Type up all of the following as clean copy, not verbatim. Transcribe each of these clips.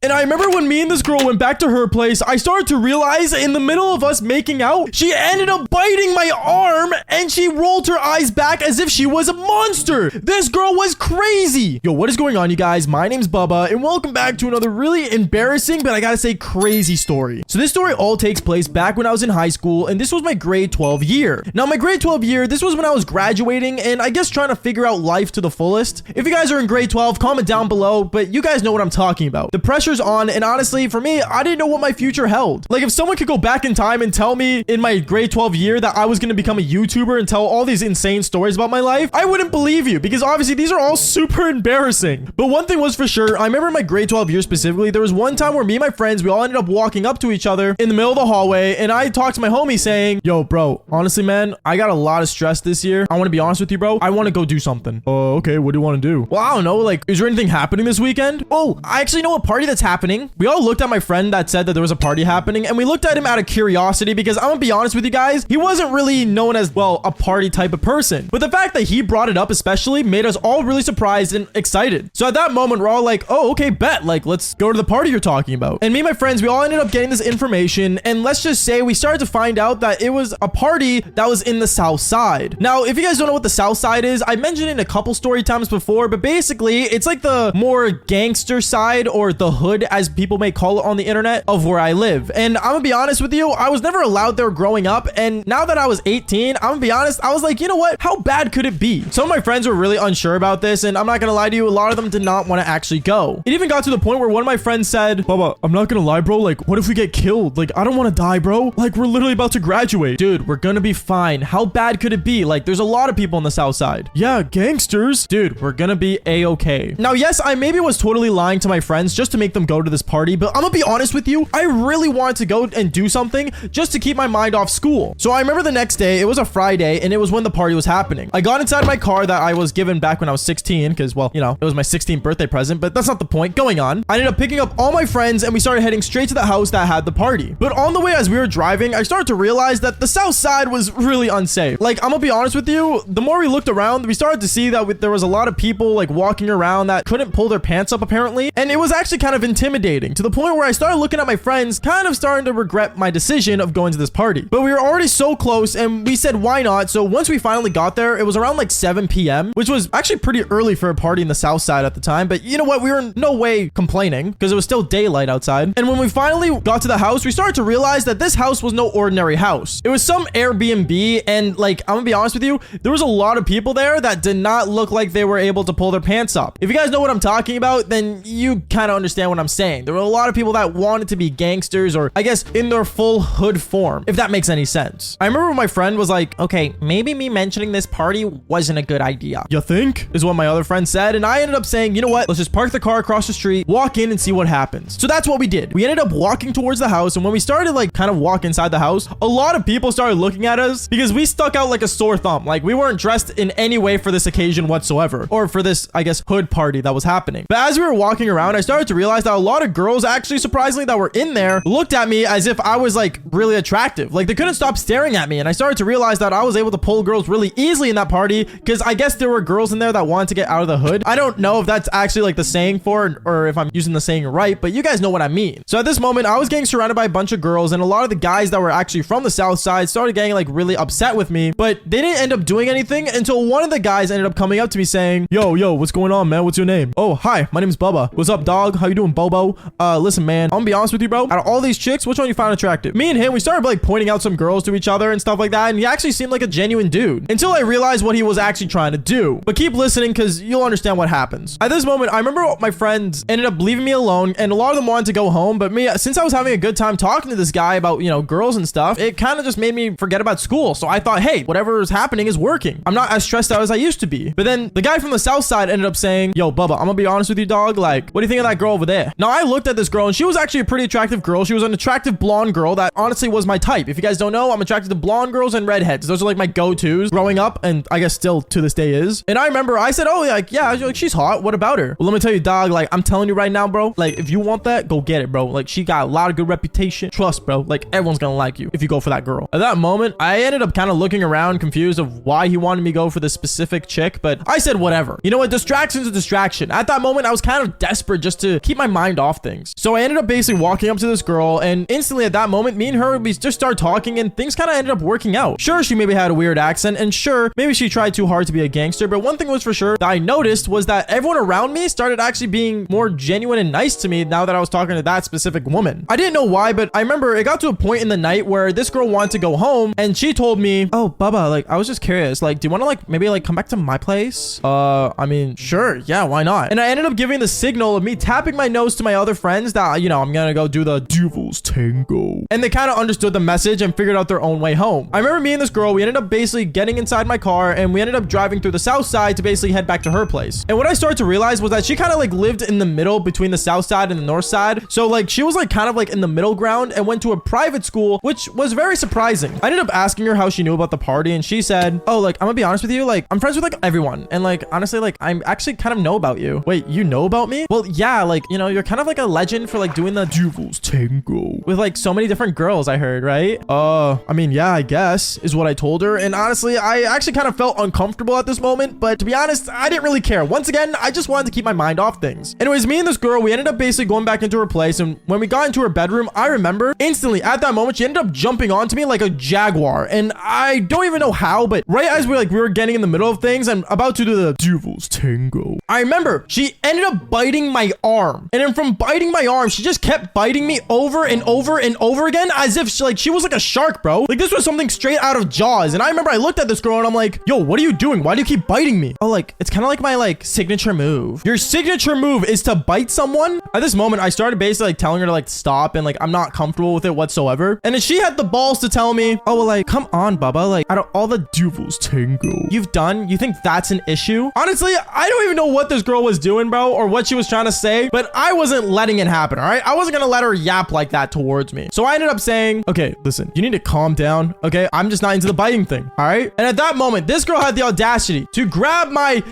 And I remember when me and this girl went back to her place, I started to realize in the middle of us making out, she ended up biting my arm and she rolled her eyes back as if she was a monster. This girl was crazy. Yo, what is going on, you guys? My name's Bubba and welcome back to another really embarrassing, but I gotta say crazy story. So this story all takes place back when I was in high school, and this was my grade 12 year. Now my grade 12 year, this was when I was graduating and I guess trying to figure out life to the fullest. If you guys are in grade 12, comment down below, but you guys know what I'm talking about. The pressure's on, and honestly, for me, I didn't know what my future held. Like, if someone could go back in time and tell me in my grade 12 year that I was gonna become a YouTuber and tell all these insane stories about my life, I wouldn't believe you, because obviously these are all super embarrassing. But one thing was for sure, I remember in my grade 12 year specifically, there was one time where me and my friends, we all ended up walking up to each other in the middle of the hallway, and I talked to my homie saying, yo, bro, honestly, man, I got a lot of stress this year. I want to be honest with you, bro. I want to go do something. Oh, okay. What do you want to do? Well, I don't know. Like, is there anything happening this weekend? Oh, I actually know a party that's happening. We all looked at my friend that said that there was a party happening, and we looked at him out of curiosity because I'm gonna be honest with you guys, he wasn't really known as, well, a party type of person. But the fact that he brought it up especially made us all really surprised and excited. So at that moment, we're all like, oh, okay, bet. Like, let's go to the party you're talking about. And me and my friends, we all ended up getting this information, and let's just say we started to find out that it was a party that was in the South Side. Now, if you guys don't know what the South Side is, I mentioned it in a couple story times before, but basically it's like the more gangster side, or the hood as people may call it on the internet, of where I live. And I'm gonna be honest with you, I was never allowed there growing up, and now that I was 18, I'm gonna be honest, I was like, you know what, how bad could it be? Some of my friends were really unsure about this, and I'm not gonna lie to you, a lot of them did not want to actually go. It even got to the point where one of my friends said, Bubba, I'm not gonna lie, bro, like, what if we get killed? Like, I don't want to die, bro. Like, we're literally about to graduate. Dude, we're gonna be fine. How bad could it be? Like, there's a lot of people on the South Side. Yeah, gangsters. Dude, we're gonna be a-okay. Now, yes, I maybe was totally lying to my friends just to make them go to this party, but I'm gonna be honest with you, I really wanted to go and do something just to keep my mind off school. So I remember the next day, it was a Friday, and it was when the party was happening. I got inside my car that I was given back when I was 16, because, well, you know, it was my 16th birthday present, but that's not the point. Going on, I ended up picking up all my friends, and we started heading straight to the house that had the party. But on the way as we were driving, I started to realize that the South Side was really unsafe. Like, I'm gonna be honest with you, the more we looked around, we started to see that there was a lot of people like walking around that couldn't pull their pants up apparently, and it was actually kind of intimidating, to the point where I started looking at my friends, kind of starting to regret my decision of going to this party. But we were already so close, and we said why not. So once we finally got there, it was around like 7 p.m., which was actually pretty early for a party in the South Side at the time. But you know what, we were in no way complaining because it was still daylight outside. And when we finally got to the house, we started to realize that this house was no ordinary house. It was some Airbnb, and like, I'm gonna be honest with you, there was a lot of people there that did not look like they were able to pull their pants up. If you guys know what I'm talking about, then you kind of understand what I'm saying. There were a lot of people that wanted to be gangsters, or I guess in their full hood form, if that makes any sense. I remember my friend was like, okay, maybe me mentioning this party wasn't a good idea. You think? Is what my other friend said. And I ended up saying, you know what, let's just park the car across the street, walk in and see what happens. So that's what we did. We ended up walking towards the house, and when we started like kind of walk inside the house, a lot of people started looking at us because we stuck out like a sore thumb. Like, we weren't dressed in any way for this occasion whatsoever, or for this, I guess, hood party that was happening. But as we were walking around, I started to realize that a lot of girls actually, surprisingly, that were in there looked at me as if I was like really attractive. Like, they couldn't stop staring at me, and I started to realize that I was able to pull girls really easily in that party, because I guess there were girls in there that wanted to get out of the hood. I don't know if that's actually like the saying for, or if I'm using the saying right, but you guys know what I mean. So at this moment, I was getting surrounded by a bunch of girls, and a lot of the guys that were actually from the South Side started getting like really upset with me, but they didn't end up doing anything until one of the guys ended up coming up to me saying, yo, what's going on, man? What's your name? Oh, hi, my name's Bubba. What's up, dog? How you doing, Bobo? Listen, man, I'm gonna be honest with you, bro. Out of all these chicks, which one you found attractive? Me and him, we started like pointing out some girls to each other and stuff like that, and he actually seemed like a genuine dude until I realized what he was actually trying to do. But keep listening, because you'll understand what happens. At this moment, I remember my friends ended up leaving me alone, and a lot of them wanted to go home, but me, since I was having a good time talking to this guy about, you know, girls and stuff, it kind of just made me forget about school. So I thought, hey, whatever is happening is working. I'm not as stressed out as I used to be. But then the guy from the South Side ended up saying, yo, Bubba, I'm gonna be honest with you, dog. Like, what do you think of that girl over there? Now, I looked at this girl, and she was actually a pretty attractive girl. She was an attractive blonde girl that honestly was my type. If you guys don't know, I'm attracted to blonde girls and redheads. Those are like my go-tos growing up, and I guess still to this day is. And I remember I said, oh, like, yeah, like, she's hot. What about her? Well, let me tell you, dog, like, I'm telling you right now, bro, like, if you want that, go get it, bro. Like, she got a lot of good reputation. Trust, bro. Like, everyone's gonna like you if you go for that girl. At that moment, I ended up kind of looking around confused of why he wanted me to go for this specific chick, but I said whatever. You know what? Distraction's a distraction. At that moment, I was kind of desperate just to keep my mind off things. So I ended up basically walking up to this girl, and instantly at that moment, me and her, we just started talking, and things kind of ended up working out. Sure, she maybe had a weird accent, and sure, maybe she tried too hard to be a gangster, but one thing was for sure that I noticed was that everyone around me started actually being more genuine and nice to me now that I was talking to that specific woman. I didn't know why, but I remember it got to a point in the night where this girl wanted to go home, and she told me, oh, Bubba, like, I was just curious, like, do you want to, like, maybe, like, come back to my place? I mean, sure, yeah, why not? And I ended up giving the signal of me tapping my nose to my other friends that, you know, I'm gonna go do the Devil's Tango. And they kind of understood the message and figured out their own way home. I remember me and this girl, we ended up basically getting inside my car, and we ended up driving through the south side to basically head back to her place. And what I started to realize was that she kind of like lived in the middle between the south side and the north side. So like she was like kind of like in the middle ground and went to a private school, which was very surprising. I ended up asking her how she knew about the party, and she said, oh, like, I'm gonna be honest with you, like, I'm friends with like everyone, and like honestly, like, I actually kind of know about you. Wait, you know about me? Well, yeah, like, you know, you're kind of like a legend for like doing the Devil's Tango with like so many different girls, I heard, right? I mean, yeah, I guess is what I told her. And honestly, I actually kind of felt uncomfortable at this moment, but to be honest, I didn't really care. Once again, I just wanted to keep my mind off things. Anyways, me and this girl, we ended up basically going back into her place, and when we got into her bedroom, I remember instantly at that moment, she ended up jumping onto me like a jaguar, and I don't even know how, but right as we were getting in the middle of things and about to do the Devil's Tango, I remember she ended up biting my arm, and then from biting my arm, she just kept biting me over and over and over again as if she was like a shark, bro. Like this was something straight out of Jaws. And I remember I looked at this girl and I'm like, yo, what are you doing? Why do you keep biting me? Oh, like, it's kind of like my like signature move. Your signature move is to bite someone? At this moment, I started basically like telling her to like stop, and like I'm not comfortable with it whatsoever. And then she had the balls to tell me, oh, well, like, come on, Bubba, like, out of all the Devil's Tango you've done, you think that's an issue? Honestly, I don't even know what this girl was doing, bro, or what she was trying to say, but I wasn't letting it happen, all right? I wasn't gonna let her yap like that towards me. So I ended up saying, okay, listen, you need to calm down, okay? I'm just not into the biting thing, all right? And at that moment, this girl had the audacity to grab my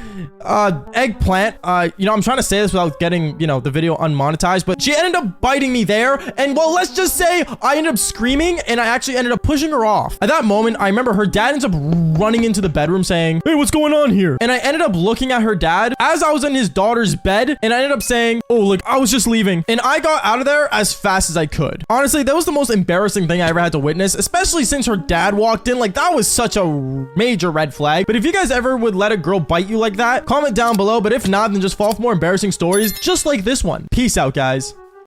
eggplant. You know, I'm trying to say this without getting, you know, the video unmonetized, but she ended up biting me there. And well, let's just say I ended up screaming, and I actually ended up pushing her off. At that moment, I remember her dad ends up running into the bedroom saying, hey, what's going on here? And I ended up looking at her dad as I was in his daughter's bed, and I ended up saying, oh, like, I was just leaving. And I got out of there as fast as I could. Honestly, that was the most embarrassing thing I ever had to witness, especially since her dad walked in. Like, that was such a major red flag. But if you guys ever would let a girl bite you like that, comment down below. But if not, then just follow for more embarrassing stories just like this one. Peace out, guys.